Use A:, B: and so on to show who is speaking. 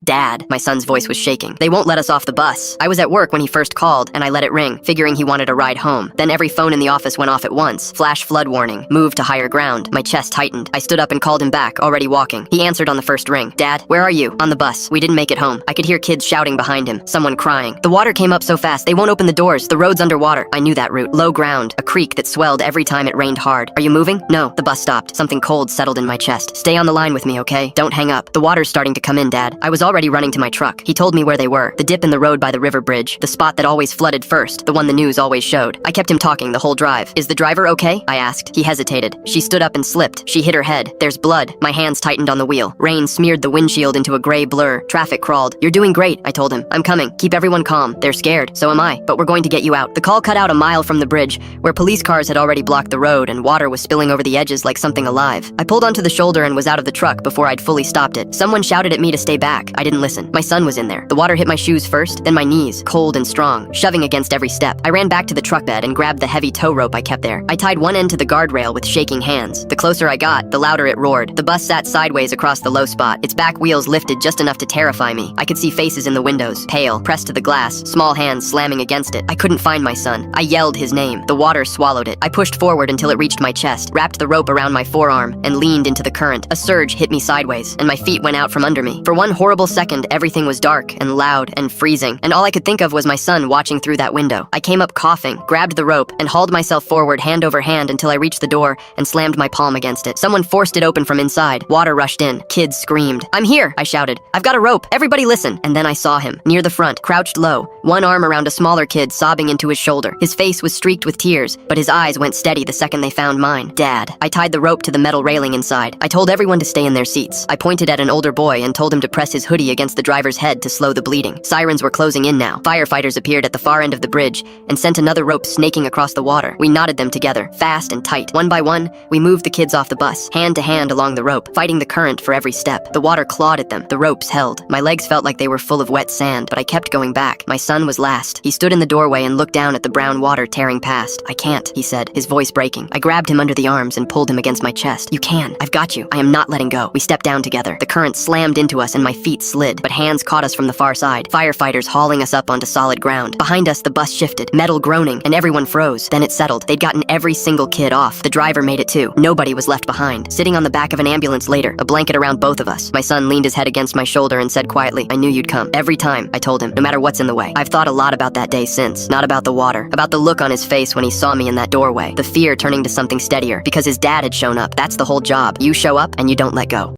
A: Dad, my son's voice was shaking. They won't let us off the bus. I was at work when he first called, and I let it ring, figuring he wanted a ride home. Then every phone in the office went off at once. Flash flood warning. Move to higher ground. My chest tightened. I stood up and called him back, already walking. He answered on the first ring. Dad, where are you? On the bus. We didn't make it home. I could hear kids shouting behind him. Someone crying. The water came up so fast, they won't open the doors. The road's underwater. I knew that route. Low ground. A creek that swelled every time it rained hard. Are you moving? No. The bus stopped. Something cold settled in my chest. Stay on the line with me, okay? Don't hang up. The water's starting to come in, Dad. I was already running to my truck. He told me where they were. The dip in the road by the river bridge. The spot that always flooded first. The one the news always showed. I kept him talking the whole drive. Is the driver okay? I asked. He hesitated. She stood up and slipped. She hit her head. There's blood. My hands tightened on the wheel. Rain smeared the windshield into a gray blur. Traffic crawled. You're doing great, I told him. I'm coming. Keep everyone calm. They're scared. So am I. But we're going to get you out. The call cut out a mile from the bridge, where police cars had already blocked the road and water was spilling over the edges like something alive. I pulled onto the shoulder and was out of the truck before I'd fully stopped it. Someone shouted at me to stay back. I didn't listen. My son was in there. The water hit my shoes first, then my knees, cold and strong, shoving against every step. I ran back to the truck bed and grabbed the heavy tow rope I kept there. I tied one end to the guardrail with shaking hands. The closer I got, the louder it roared. The bus sat sideways across the low spot. Its back wheels lifted just enough to terrify me. I could see faces in the windows, pale, pressed to the glass, small hands slamming against it. I couldn't find my son. I yelled his name. The water swallowed it. I pushed forward until it reached my chest, wrapped the rope around my forearm, and leaned into the current. A surge hit me sideways, and my feet went out from under me. For one horrible second, everything was dark and loud and freezing, and all I could think of was my son watching through that window. I came up coughing, grabbed the rope, and hauled myself forward hand over hand until I reached the door and slammed my palm against it. Someone forced it open from inside. Water rushed in. Kids screamed. I'm here, I shouted. I've got a rope. Everybody listen. And then I saw him, near the front, crouched low, one arm around a smaller kid sobbing into his shoulder. His face was streaked with tears, but his eyes went steady the second they found mine. Dad. I tied the rope to the metal railing inside. I told everyone to stay in their seats. I pointed at an older boy and told him to press his hoodie against the driver's head to slow the bleeding. Sirens were closing in now. Firefighters appeared at the far end of the bridge and sent another rope snaking across the water. We knotted them together, fast and tight. One by one, we moved the kids off the bus, hand to hand along the rope, fighting the current for every step. The water clawed at them. The ropes held. My legs felt like they were full of wet sand, but I kept going back. My son was last. He stood in the doorway and looked down at the brown water tearing past. I can't, he said, his voice breaking. I grabbed him under the arms and pulled him against my chest. You can. I've got you. I am not letting go. We stepped down together. The current slammed into us and my feet slid, but hands caught us from the far side. Firefighters hauling us up onto solid ground. Behind us, the bus shifted, metal groaning, and everyone froze. Then it settled. They'd gotten every single kid off. The driver made it too. Nobody was left behind. Sitting on the back of an ambulance later, a blanket around both of us. My son leaned his head against my shoulder and said quietly, I knew you'd come. Every time, I told him, no matter what's in the way. I've thought a lot about that day since. Not about the water. About the look on his face when he saw me in that doorway. The fear turning to something steadier. Because his dad had shown up. That's the whole job. You show up and you don't let go.